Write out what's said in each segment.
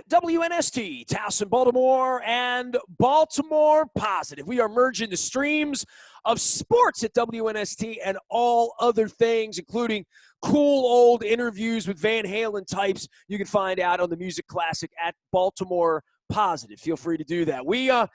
WNST, Towson, Baltimore, and Baltimore Positive. We are merging the streams of sports at WNST and all other things, including cool old interviews with Van Halen types you can find out on the Music Classic at Baltimore Positive. Feel free to do that. We got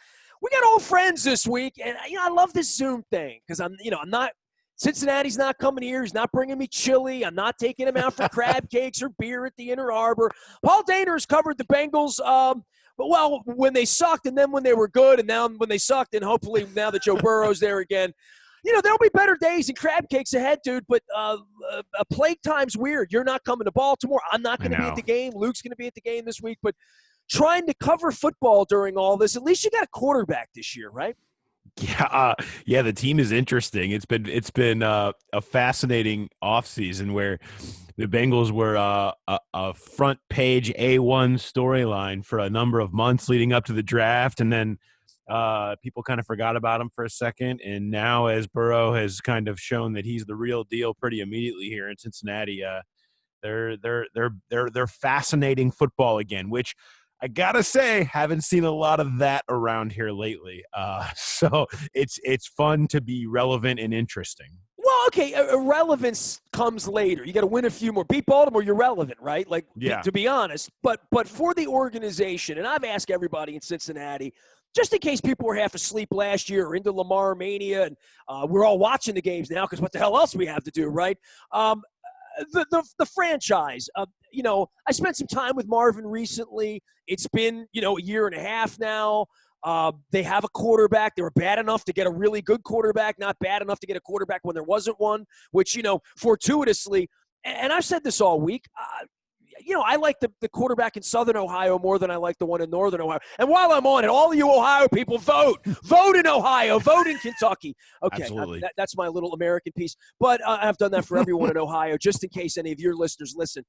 old friends this week, and I love this Zoom thing because I'm not. Cincinnati's not coming here. He's not bringing me chili. I'm not taking him out for crab cakes or beer at the Inner Harbor. Paul Dehner has covered the Bengals, when they sucked and then when they were good and now when they sucked, and hopefully now that Joe Burrow's there again. There'll be better days and crab cakes ahead, dude, but plague time's weird. You're not coming to Baltimore. I'm not going to be at the game. Luke's going to be at the game this week. But trying to cover football during all this, at least you got a quarterback this year, right? Yeah, the team is interesting. It's been a fascinating offseason where the Bengals were a front page A1 storyline for a number of months leading up to the draft, and then people kind of forgot about him for a second. And now, as Burrow has kind of shown that he's the real deal pretty immediately here in Cincinnati, they're fascinating football again, which I gotta say, haven't seen a lot of that around here lately. So it's fun to be relevant and interesting. Well, okay, irrelevance comes later. You got to win a few more. Beat Baltimore, you're relevant, right? To be honest. But for the organization, and I've asked everybody in Cincinnati, just in case people were half asleep last year or into Lamar mania, and we're all watching the games now because what the hell else we have to do, right? The franchise. I spent some time with Marvin recently. It's been, a year and a half now. They have a quarterback. They were bad enough to get a really good quarterback, not bad enough to get a quarterback when there wasn't one, which, fortuitously, and I've said this all week, I like the quarterback in Southern Ohio more than I like the one in Northern Ohio. And while I'm on it, all of you Ohio people, vote in Ohio, vote in Kentucky. Okay, absolutely. That's my little American piece. But I've done that for everyone in Ohio, just in case any of your listeners listen.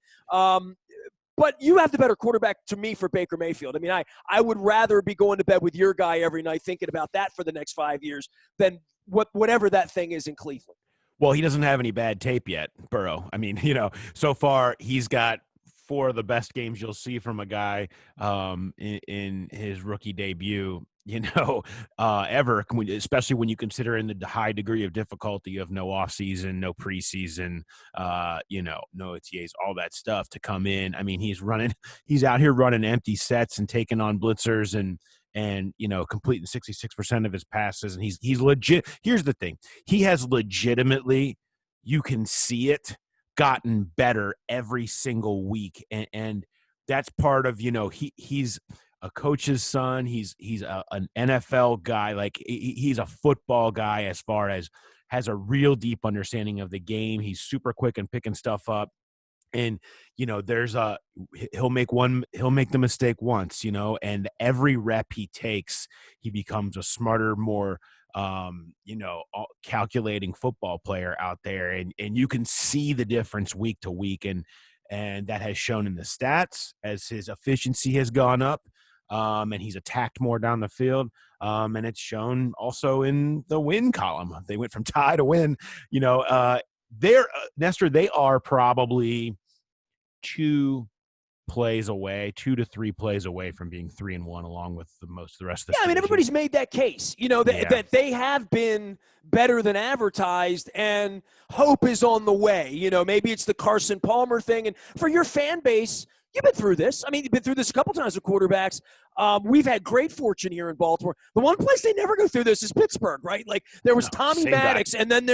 But you have the better quarterback to me for Baker Mayfield. I mean, I would rather be going to bed with your guy every night thinking about that for the next 5 years than whatever that thing is in Cleveland. Well, he doesn't have any bad tape yet, Burrow. I mean, so far he's got 4 of the best games you'll see from a guy in his rookie debut, ever, especially when you consider in the high degree of difficulty of no offseason, no preseason, no OTAs, all that stuff to come in. I mean, he's out here running empty sets and taking on blitzers and completing 66% of his passes. And he's legit. Here's the thing. He has legitimately, you can see it, gotten better every single week. And that's part of, he's a coach's son. He's an NFL guy. Like he's a football guy as far as has a real deep understanding of the game. He's super quick and picking stuff up. And, he'll make the mistake once, and every rep he takes, he becomes a smarter, more, calculating football player out there. And you can see the difference week to week. And that has shown in the stats as his efficiency has gone up. And he's attacked more down the field. And it's shown also in the win column. They went from tie to win. Nestor, they are probably 2 to 3 plays away from being 3-1, along with the rest of the Yeah, I mean, everybody's made that case, that they have been better than advertised, and hope is on the way. Maybe it's the Carson Palmer thing. And for your fan base, you've been through this. I mean, you've been through this a couple times with quarterbacks. We've had great fortune here in Baltimore. The one place they never go through this is Pittsburgh, right? Like there was Tommy Maddox, and then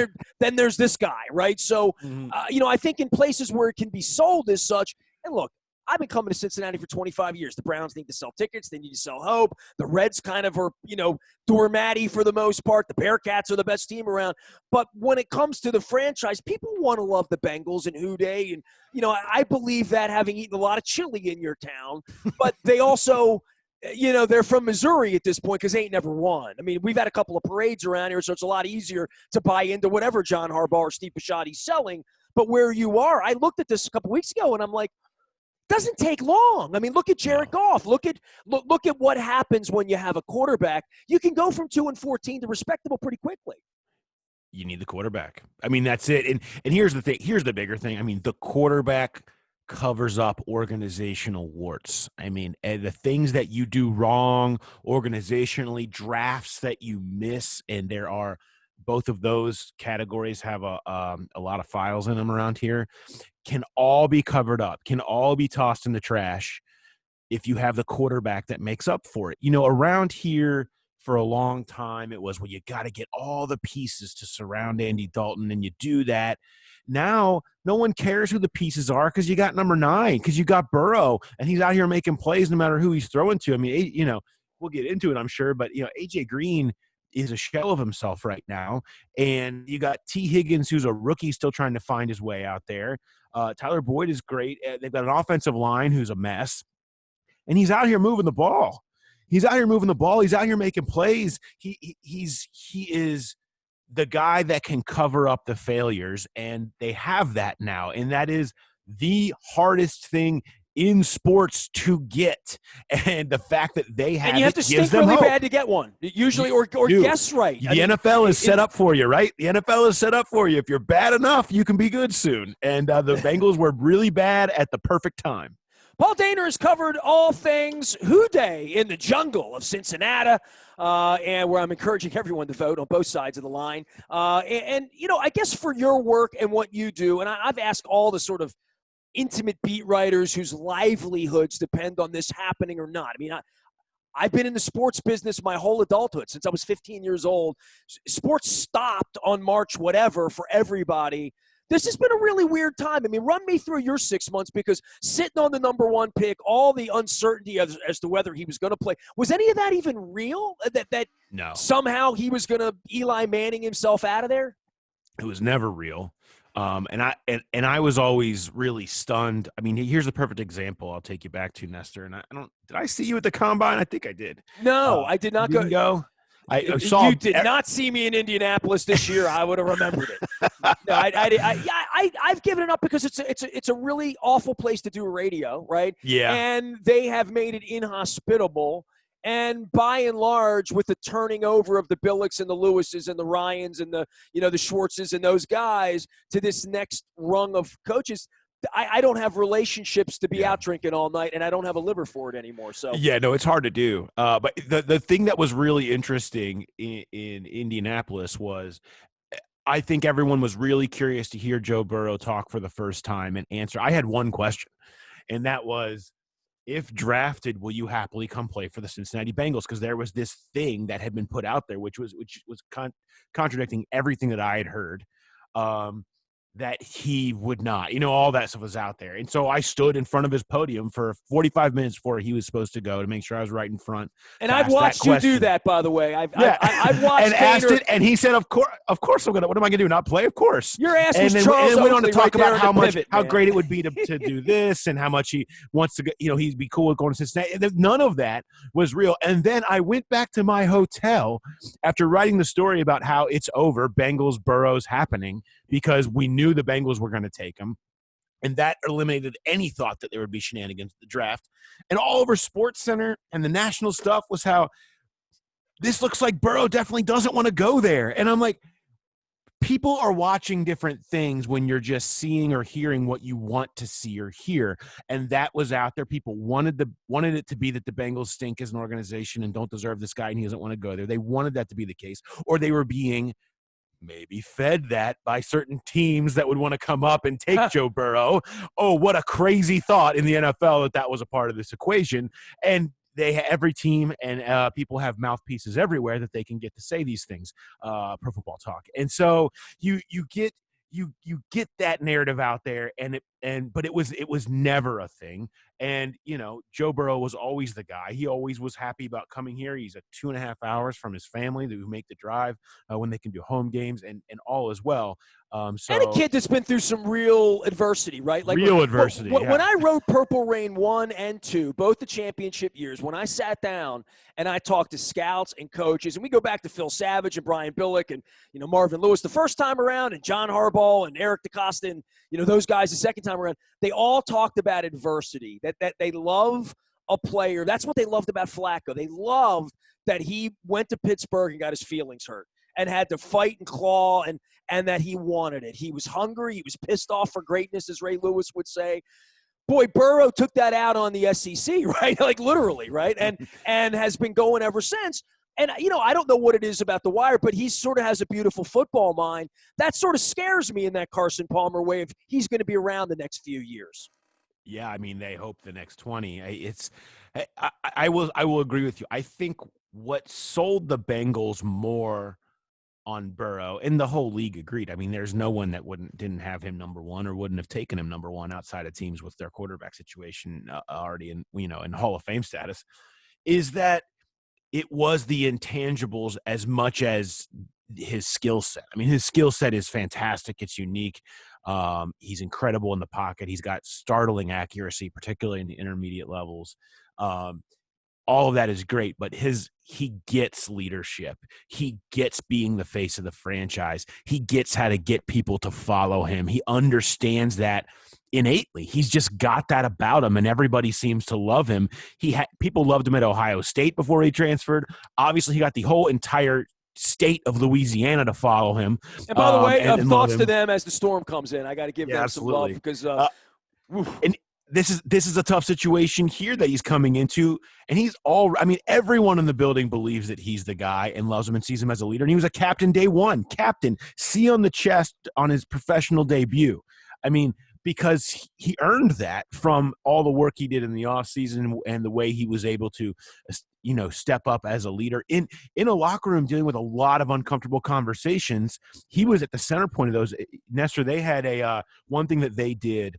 there's this guy, right? So, I think in places where it can be sold as such, and look, I've been coming to Cincinnati for 25 years. The Browns need to sell tickets. They need to sell hope. The Reds kind of are, doormatty for the most part. The Bearcats are the best team around. But when it comes to the franchise, people want to love the Bengals and Who Dey. And, I believe that, having eaten a lot of chili in your town. But they also, they're from Missouri at this point because they ain't never won. I mean, we've had a couple of parades around here, so it's a lot easier to buy into whatever John Harbaugh or Steve Bisciotti's selling. But where you are, I looked at this a couple weeks ago, and I'm like, doesn't take long. I mean, look at Jared Goff. Look at what happens when you have a quarterback. You can go from 2-14 to respectable pretty quickly. You need the quarterback. I mean, that's it. And here's the thing. Here's the bigger thing. I mean, the quarterback covers up organizational warts. I mean, the things that you do wrong organizationally, drafts that you miss, and there are both of those categories have a lot of files in them around here, can all be covered up, can all be tossed in the trash if you have the quarterback that makes up for it. You know, around here for a long time, it was, well, you got to get all the pieces to surround Andy Dalton, and you do that. Now, no one cares who the pieces are because you got number 9, because you got Burrow, and he's out here making plays no matter who he's throwing to. I mean, you know, we'll get into it, I'm sure, but, you know, A.J. Green is a shell of himself right now, and you got T. Higgins, who's a rookie, still trying to find his way out there. Tyler Boyd is great. They've got an offensive line who's a mess, and he's out here moving the ball. He's out here moving the ball. He's out here making plays. He is the guy that can cover up the failures, and they have that now, and that is the hardest thing in sports to get. And the fact that they have, and you have to stink really bad to get one, usually, or guess right. The NFL is set up for you, right? The NFL is set up for you. If you're bad enough, you can be good soon. And the Bengals were really bad at the perfect time. Paul Dehner has covered all things Who Day in the jungle of Cincinnati, and where I'm encouraging everyone to vote on both sides of the line. And, you know, I guess for your work and what you do, and I've asked all the sort of intimate beat writers whose livelihoods depend on this happening or not. I mean, I've been in the sports business my whole adulthood, since I was 15 years old. Sports stopped on March whatever for everybody. This has been a really weird time. I mean, run me through your 6 months, because sitting on the number 1 pick, all the uncertainty as to whether he was going to play, was any of that even real? That no. Somehow he was going to Eli Manning himself out of there? It was never real. And I was always really stunned. I mean, here's a perfect example I'll take you back to, Nestor. And did I see you at the Combine? I think I did. No, I did not go. I saw. You did not see me in Indianapolis this year. I would have remembered it. No, I've given it up because it's a really awful place to do radio, right? Yeah. And they have made it inhospitable. And by and large, with the turning over of the Billocks and the Lewises and the Ryans and the Schwartzes and those guys to this next rung of coaches, I don't have relationships to be out drinking all night, and I don't have a liver for it anymore. So yeah, no, it's hard to do. But the thing that was really interesting in Indianapolis was, I think everyone was really curious to hear Joe Burrow talk for the first time and answer. I had one question, and that was, if drafted, will you happily come play for the Cincinnati Bengals? Because there was this thing that had been put out there, which was contradicting everything that I had heard. That he would not, all that stuff was out there. And so I stood in front of his podium for 45 minutes before he was supposed to go, to make sure I was right in front. And I've watched you do that, by the way. I've watched and asked it, and he said, of course I'm going to, what am I going to do? Not play? Of course. Your ass was and Charles and went on to talk right about how great it would be to do this, and how much he wants to go, he'd be cool with going to Cincinnati. None of that was real. And then I went back to my hotel after writing the story about how it's over, Bengals, Burrow's happening, because we knew the Bengals were going to take him. And that eliminated any thought that there would be shenanigans at the draft. And all over SportsCenter and the national stuff was how this looks like Burrow definitely doesn't want to go there. And I'm like, people are watching different things when you're just seeing or hearing what you want to see or hear. And that was out there. People wanted it to be that the Bengals stink as an organization and don't deserve this guy and he doesn't want to go there. They wanted that to be the case. Or they were being maybe fed that by certain teams that would want to come up and take Joe Burrow. Oh, what a crazy thought in the NFL that was a part of this equation. And every team and people have mouthpieces everywhere that they can get to say these things, Pro Football Talk. And so you get that narrative out there, but it was never a thing. And Joe Burrow was always the guy. He always was happy about coming here. He's at 2.5 hours from his family who make the drive when they can do home games and all as well. And a kid that's been through some real adversity, right? Like real adversity. When I wrote Purple Rain 1 and 2, both the championship years, when I sat down and I talked to scouts and coaches, and we go back to Phil Savage and Brian Billick and Marvin Lewis the first time around, and John Harbaugh and Eric DeCosta and those guys the second time around, they all talked about adversity, that they love a player. That's what they loved about Flacco. They loved that he went to Pittsburgh and got his feelings hurt and had to fight and claw, and that he wanted it. He was hungry. He was pissed off for greatness, as Ray Lewis would say. Boy, Burrow took that out on the SEC, right? Like literally, right? And has been going ever since. And, I don't know what it is about the Wire, but he sort of has a beautiful football mind. That sort of scares me in that Carson Palmer way if he's going to be around the next few years. Yeah, I mean, they hope the next 20. I will agree with you. I think what sold the Bengals more on Burrow, and the whole league agreed. I mean, there's no one that didn't have him number one or wouldn't have taken him number one outside of teams with their quarterback situation already in Hall of Fame status, is that it was the intangibles as much as his skill set. I mean, his skill set is fantastic. It's unique. He's incredible in the pocket. He's got startling accuracy, particularly in the intermediate levels. All of that is great, but he gets leadership. He gets being the face of the franchise. He gets how to get people to follow him. He understands that innately. He's just got that about him, and everybody seems to love him. People loved him at Ohio State before he transferred. Obviously, he got the whole entire state of Louisiana to follow him. And by the way, thoughts to them as the storm comes in. I got to give them absolutely. some love because and this is a tough situation here that he's coming into, and everyone in the building believes that he's the guy and loves him and sees him as a leader. And he was a captain day one, C on the chest on his professional debut. I mean, because he earned that from all the work he did in the offseason and the way he was able to, step up as a leader in a locker room dealing with a lot of uncomfortable conversations. He was at the center point of those. Nestor, they had one thing that they did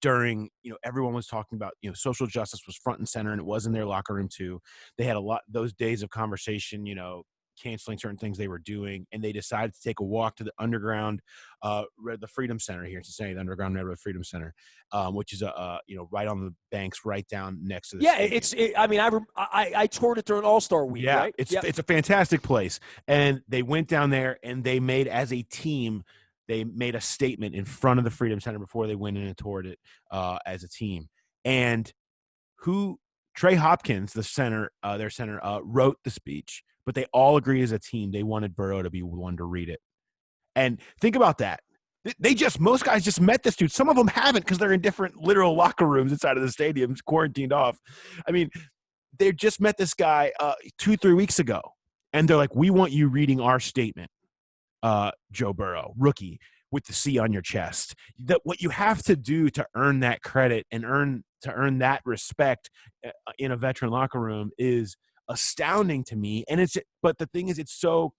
during, everyone was talking about, social justice was front and center, and it was in their locker room too. They had a lot, those days of conversation, canceling certain things they were doing, and they decided to take a walk to the underground, the Freedom Center here in Cincinnati, the underground Railroad Freedom Center, which is right on the banks, right down next to the stadium. I toured it during All-Star Week. Yeah, right? It's a fantastic place, and they went down there and they made as a team. They made a statement in front of the Freedom Center before they went in and toured it as a team. And Trey Hopkins, their center, wrote the speech, but they all agreed as a team they wanted Burrow to be the one to read it. And think about that. Most guys just met this dude. Some of them haven't because they're in different literal locker rooms inside of the stadiums, quarantined off. I mean, they just met this guy 2-3 weeks ago, and they're like, we want you reading our statement. Joe Burrow, rookie with the C on your chest. That what you have to do to earn that credit and earn that respect in a veteran locker room is astounding to me. But the thing is, it's so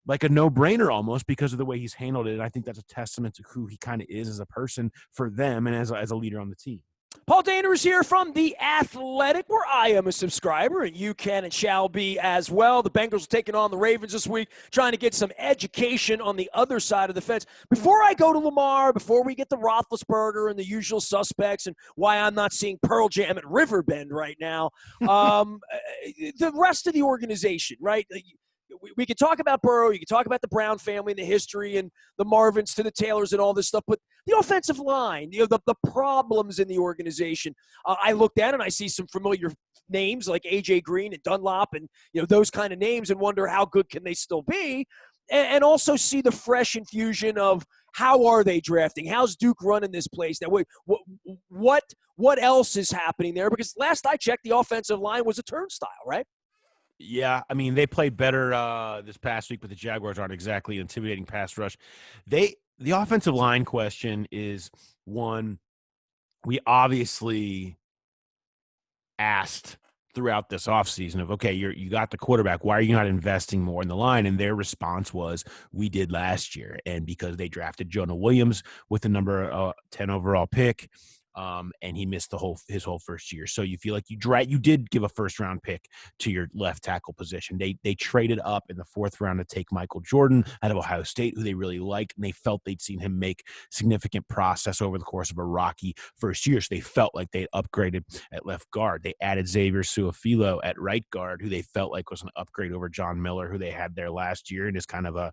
like a no-brainer almost because of the way he's handled it. And I think that's a testament to who he kind of is as a person for them and as a leader on the team. Paul Dehner is here from The Athletic, where I am a subscriber, and you can and shall be as well. The Bengals are taking on the Ravens this week, trying to get some education on the other side of the fence. Before I go to Lamar, before we get to Roethlisberger and the usual suspects and why I'm not seeing Pearl Jam at Riverbend right now, the rest of the organization, right? We can talk about Burrow, you can talk about the Brown family and the history and the Marvins to the Taylors and all this stuff, but the offensive line, the problems in the organization. I look down and I see some familiar names like A.J. Green and Dunlop and those kind of names and wonder how good can they still be, and also see the fresh infusion of how are they drafting? How's Duke running this place? Now, what else is happening there? Because last I checked, the offensive line was a turnstile, right? Yeah, I mean, they played better this past week, but the Jaguars aren't exactly intimidating pass rush. The offensive line question is one we obviously asked throughout this offseason of, okay, you got the quarterback. Why are you not investing more in the line? And their response was, we did last year. And because they drafted Jonah Williams with the number 10 overall pick, and he missed his whole first year. So you feel like you did give a first round pick to your left tackle position. They traded up in the fourth round to take Michael Jordan out of Ohio State, who they really liked, and they felt they'd seen him make significant process over the course of a rocky first year. So they felt like they upgraded at left guard. They added Xavier Su'a-Filo at right guard, who they felt like was an upgrade over John Miller, who they had there last year, and is kind of a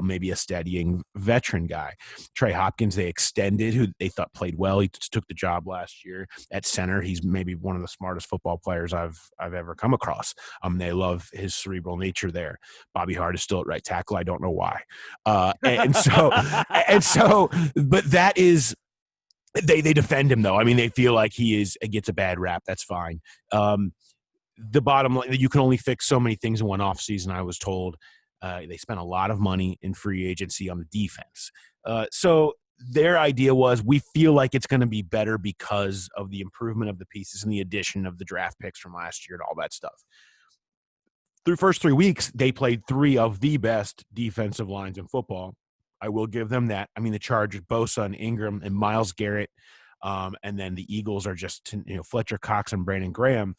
maybe a steadying veteran guy. Trey Hopkins they extended, who they thought played well. He took the job last year at center. He's maybe one of the smartest football players I've ever come across. They love his cerebral nature there. Bobby Hart is still at right tackle. I don't know why. But that is They defend him, though. I mean, they feel like he gets a bad rap. That's fine. The bottom line, you can only fix so many things in one offseason, I was told. They spent a lot of money in free agency on the defense. So their idea was, we feel like it's going to be better because of the improvement of the pieces and the addition of the draft picks from last year and all that stuff. Through the first 3 weeks, they played 3 of the best defensive lines in football. I will give them that. I mean, the Chargers, Bosa and Ingram and Myles Garrett, and then the Eagles are just, Fletcher Cox and Brandon Graham.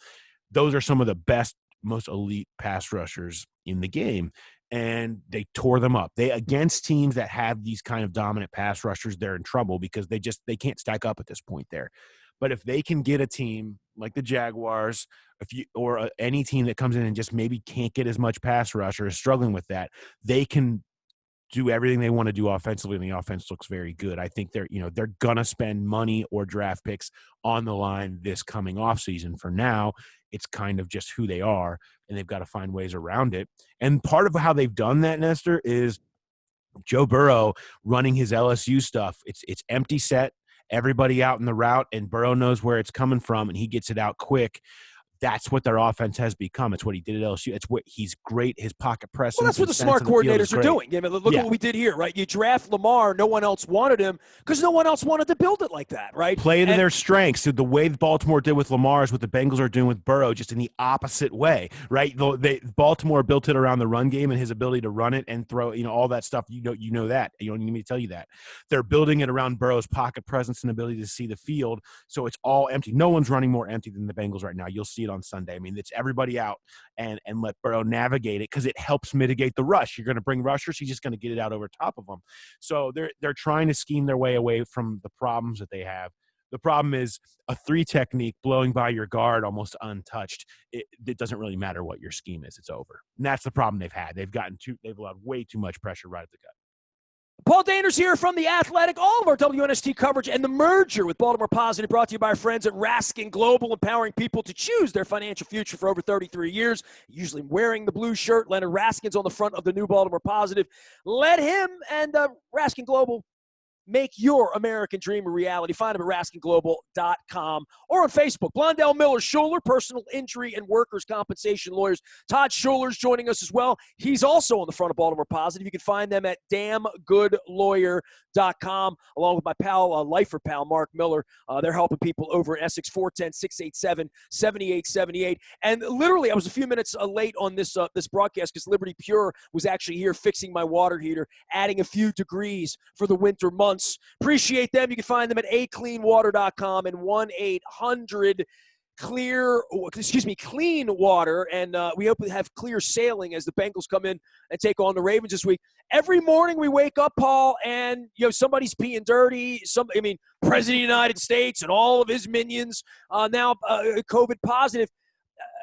Those are some of the best, most elite pass rushers in the game, and they tore them up. Against teams that have these kind of dominant pass rushers, they're in trouble because they can't stack up at this point there. But if they can get a team like the Jaguars, or any team that comes in and just maybe can't get as much pass rush or is struggling with that, they can do everything they want to do offensively, and the offense looks very good. I think they're going to spend money or draft picks on the line this coming offseason. For now, it's kind of just who they are, and they've got to find ways around it. And part of how they've done that, Nestor, is Joe Burrow running his LSU stuff. It's empty set, everybody out in the route, and Burrow knows where it's coming from, and he gets it out quick. That's what their offense has become. It's what he did at LSU. It's what he's great. His pocket presence. Well, that's what the smart coordinators are doing. Look at what we did here, right? You draft Lamar. No one else wanted him because no one else wanted to build it like that, right? Play to their strengths. So the way Baltimore did with Lamar is what the Bengals are doing with Burrow, just in the opposite way, right? Baltimore built it around the run game and his ability to run it and throw, all that stuff. You know that. You don't need me to tell you that. They're building it around Burrow's pocket presence and ability to see the field. So it's all empty. No one's running more empty than the Bengals right now. You'll see it on Sunday. I mean, it's everybody out and let Burrow navigate it because it helps mitigate the rush. You're going to bring rushers. He's just going to get it out over top of them. So they're trying to scheme their way away from the problems that they have. The problem is a 3 technique blowing by your guard almost untouched. It doesn't really matter what your scheme is. It's over. And that's the problem they've had. They've allowed way too much pressure right at the gut. Paul Dehner's here from The Athletic. All of our WNST coverage and the merger with Baltimore Positive brought to you by our friends at Raskin Global, empowering people to choose their financial future for over 33 years. Usually wearing the blue shirt. Leonard Raskin's on the front of the new Baltimore Positive. Let him and Raskin Global make your American dream a reality. Find them at RaskinGlobal.com or on Facebook. Blondell Miller Schuler, personal injury and workers' compensation lawyers. Todd Schuler's joining us as well. He's also on the front of Baltimore Positive. You can find them at damngoodlawyer.com, along with my pal, lifer pal, Mark Miller. They're helping people over in Essex, 410-687-7878. And literally, I was a few minutes late on this broadcast because Liberty Pure was actually here fixing my water heater, adding a few degrees for the winter months. Appreciate them. You can find them at acleanwater.com and 1-800-clean water. And we hope to have clear sailing as the Bengals come in and take on the Ravens this week. Every morning we wake up, Paul, and somebody's peeing dirty. President of the United States and all of his minions now COVID positive.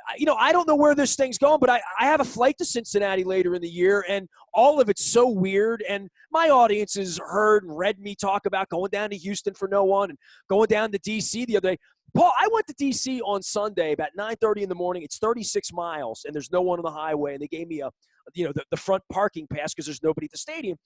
I don't know where this thing's going, but I have a flight to Cincinnati later in the year, and all of it's so weird. And my audience has heard and read me talk about going down to Houston for no one and going down to D.C. the other day. Paul, I went to D.C. on Sunday about 9:30 in the morning. It's 36 miles, and there's no one on the highway, and they gave me the front parking pass because there's nobody at the stadium.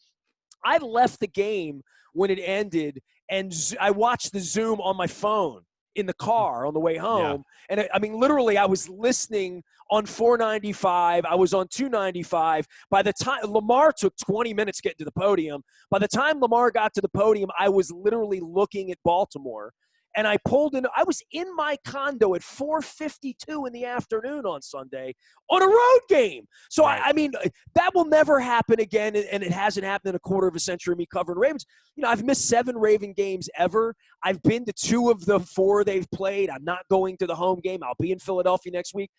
I left the game when it ended, and I watched the Zoom on my phone in the car on the way home. Yeah. And literally I was listening on 495. I was on 295. By the time Lamar took 20 minutes getting to the podium, by the time Lamar got to the podium, I was literally looking at Baltimore. And I pulled in. I was in my condo at 4:52 in the afternoon on Sunday on a road game. So, right. That will never happen again, and it hasn't happened in a quarter of a century of me covering Ravens. I've missed 7 Raven games ever. I've been to 2 of the 4 they've played. I'm not going to the home game. I'll be in Philadelphia next week.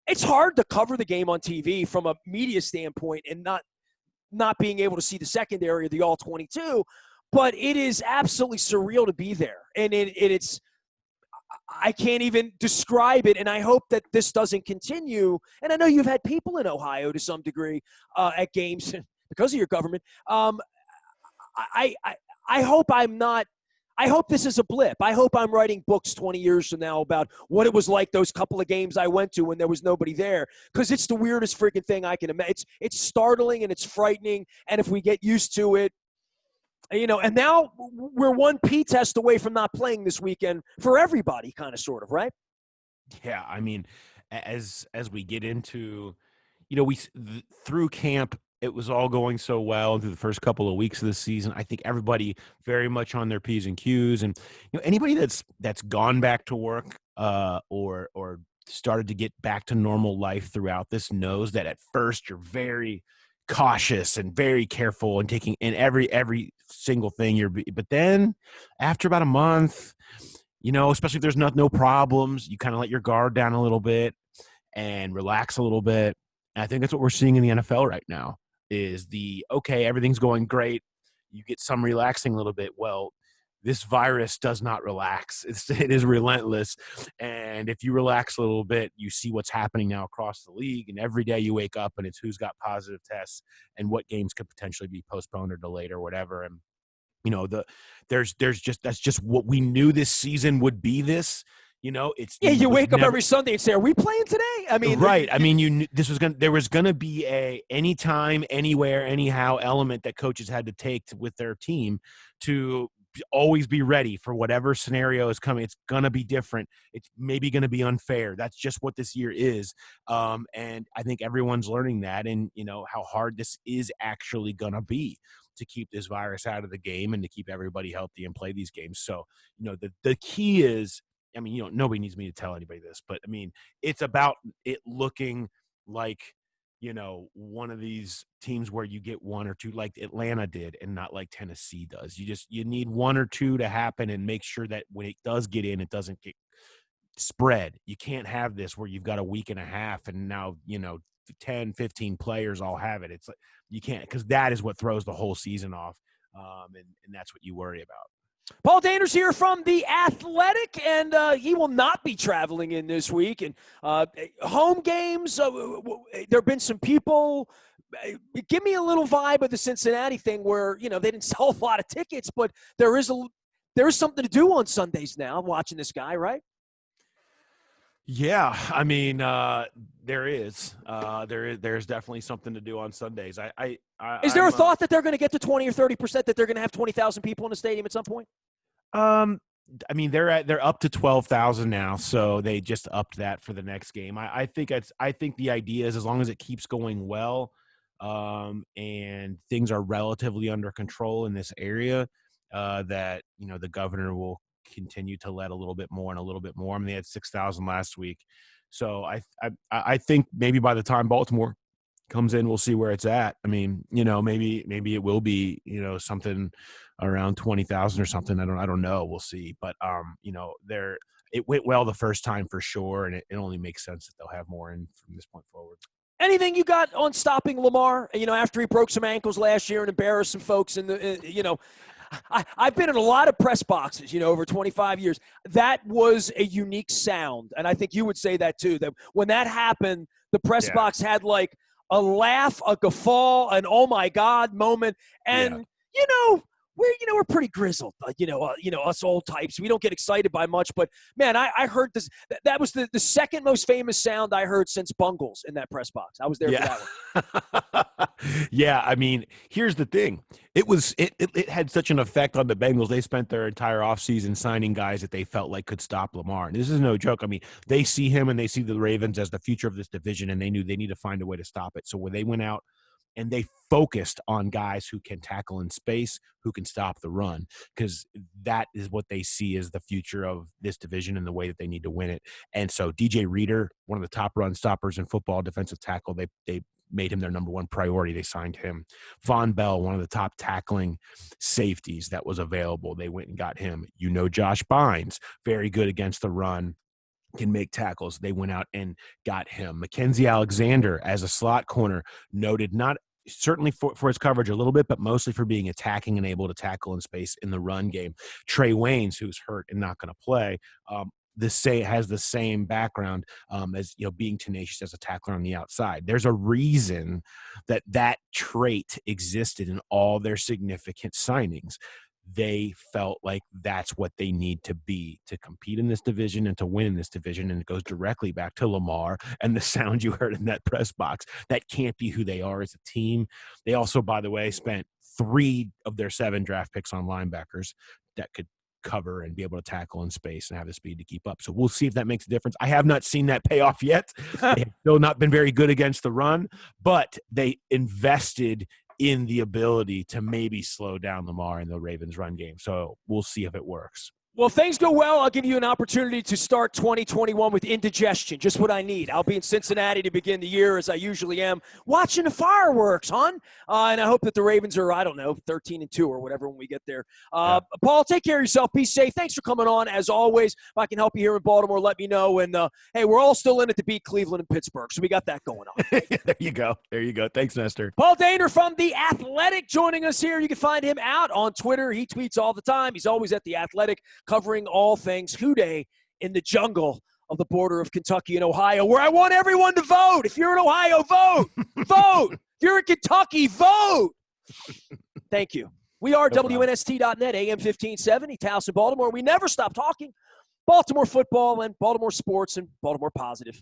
It's hard to cover the game on TV from a media standpoint and not being able to see the secondary of the All-22. But it is absolutely surreal to be there. And it's – I can't even describe it, and I hope that this doesn't continue. And I know you've had people in Ohio to some degree at games because of your government. I hope I'm not – I hope this is a blip. I hope I'm writing books 20 years from now about what it was like those couple of games I went to when there was nobody there, because it's the weirdest freaking thing I can imagine. It's startling and it's frightening, and if we get used to it, And now we're one P test away from not playing this weekend for everybody, kind of, sort of, right? Yeah, I mean, as we get into, through camp, it was all going so well, and through the first couple of weeks of the season, I think everybody very much on their P's and Q's, and anybody that's gone back to work, or started to get back to normal life throughout this knows that at first you're very cautious and very careful and taking in every single thing but then after about a month, especially if there's no problems, you kind of let your guard down a little bit and relax a little bit. And I think that's what we're seeing in the NFL right now is okay, everything's going great. You get some relaxing a little bit. Well, this virus does not relax. It is relentless. And if you relax a little bit, you see what's happening now across the league. And every day you wake up and it's who's got positive tests and what games could potentially be postponed or delayed or whatever. And there's just that's just what we knew this season would be. You wake up every Sunday and say, "Are we playing today?" I mean, right. I mean, there was gonna be a anytime, anywhere, anyhow element that coaches had to take with their team to always be ready for whatever scenario is coming. It's gonna be different. It's maybe gonna be unfair. That's just what this year is. And I think everyone's learning that, and how hard this is actually gonna be to keep this virus out of the game and to keep everybody healthy and play these games. So, the key is, I mean, nobody needs me to tell anybody this, but I mean, it's about it looking like, one of these teams where you get one or two like Atlanta did and not like Tennessee does. You need one or two to happen and make sure that when it does get in, it doesn't get spread. You can't have this where you've got a week and a half and now, 10, 15 players all have it. It's like, you can't, because that is what throws the whole season off. And that's what you worry about. Paul Dehner's here from The Athletic, and he will not be traveling in this week. And home games, there have been some people. Give me a little vibe of the Cincinnati thing where, they didn't sell a lot of tickets, but there is something to do on Sundays now watching this guy, right? Yeah, I mean, there is. There's definitely something to do on Sundays. Is there a thought that they're going to get to 20 or 30%, that they're going to have 20,000 people in the stadium at some point? I mean, they're up to 12,000 now, so they just upped that for the next game. I think the idea is, as long as it keeps going well, and things are relatively under control in this area, that the governor will continue to let a little bit more and a little bit more. I mean, they had 6,000 last week, so I think maybe by the time Baltimore comes in, we'll see where it's at. I mean, maybe it will be, something around 20,000 or something. I don't know. We'll see. But it went well the first time for sure, and it only makes sense that they'll have more in from this point forward. Anything you got on stopping Lamar? After he broke some ankles last year and embarrassed some folks I've been in a lot of press boxes, over 25 years. That was a unique sound, and I think you would say that too, that when that happened, the press box had like a laugh, a guffaw, an oh my God moment. And, we're pretty grizzled, us old types. We don't get excited by much, but man, I heard this. That was the second most famous sound I heard since Bungles in that press box. I was there for that one. Yeah. I mean, here's the thing. It had such an effect on the Bengals. They spent their entire offseason signing guys that they felt like could stop Lamar. And this is no joke. I mean, they see him and they see the Ravens as the future of this division, and they knew they need to find a way to stop it. So when they went out and they focused on guys who can tackle in space, who can stop the run, because that is what they see as the future of this division and the way that they need to win it. And so DJ Reader, one of the top run stoppers in football, defensive tackle, they made him their number one priority. They signed him. Von Bell, one of the top tackling safeties that was available, they went and got him. Josh Bynes, very good against the run, can make tackles. They went out and got him. Mackenzie Alexander as a slot corner, noted not certainly for his coverage a little bit, but mostly for being attacking and able to tackle in space in the run game. Trey Waynes, who's hurt and not going to play, has the same background as being tenacious as a tackler on the outside. There's a reason that trait existed in all their significant signings. they felt like that's what they need to be to compete in this division and to win in this division. And it goes directly back to Lamar and the sound you heard in that press box. That can't be who they are as a team. They also, by the way, spent 3 of their 7 draft picks on linebackers that could cover and be able to tackle in space and have the speed to keep up. So we'll see if that makes a difference. I have not seen that pay off yet. They have still not been very good against the run, but they invested in the ability to maybe slow down Lamar in the Ravens run game. So we'll see if it works. Well, things go well. I'll give you an opportunity to start 2021 with indigestion, just what I need. I'll be in Cincinnati to begin the year, as I usually am, watching the fireworks, hon. And I hope that the Ravens are, 13-2 or whatever when we get there. Paul, take care of yourself. Be safe. Thanks for coming on, as always. If I can help you here in Baltimore, let me know. And, hey, we're all still in it to beat Cleveland and Pittsburgh, so we got that going on. There you go. There you go. Thanks, Nestor. Paul Dehner from The Athletic joining us here. You can find him out on Twitter. He tweets all the time. He's always at The Athletic, covering all things Houday in the jungle of the border of Kentucky and Ohio, where I want everyone to vote. If you're in Ohio, vote. Vote. If you're in Kentucky, vote. Thank you. We are WNST.net, AM 1570, Towson, Baltimore. We never stop talking Baltimore football and Baltimore sports and Baltimore positive.